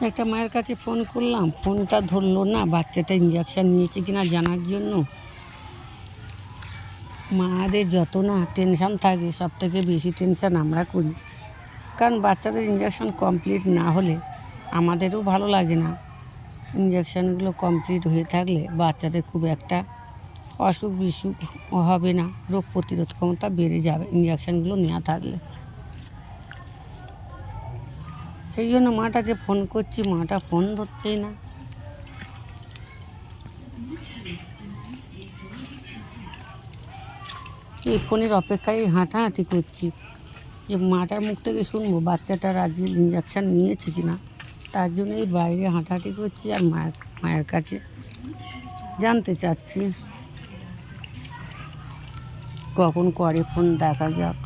একটা মায়ের কাছে ফোন করলাম, ফোনটা ধরলো না, বাচ্চাটা ইঞ্জেকশান নিয়েছে কিনা জানার জন্য। মাদের যত না টেনশান থাকে, সব থেকে বেশি টেনশান আমরা করি, কারণ বাচ্চাদের ইঞ্জেকশান কমপ্লিট না হলে আমাদেরও ভালো লাগে না। ইঞ্জেকশানগুলো কমপ্লিট হয়ে থাকলে বাচ্চাদের খুব একটা অসুখ বিসুখ হবে না, রোগ প্রতিরোধ ক্ষমতা বেড়ে যাবে ইঞ্জেকশানগুলো নেওয়া থাকলে। সেই জন্য মাটাকে ফোন করছি, মাটা ফোন ধরছেই না। এই ফোনের অপেক্ষায় হাঁটাহাঁটি করছি যে মাটার মুখ থেকে শুনবো বাচ্চাটার আজকে ইঞ্জেকশান নিয়েছে কি না। তার জন্যই বাইরে হাঁটাহাঁটি করছি আর মায়ের কাছে জানতে চাচ্ছি, কখন করে ফোন, দেখা যাক।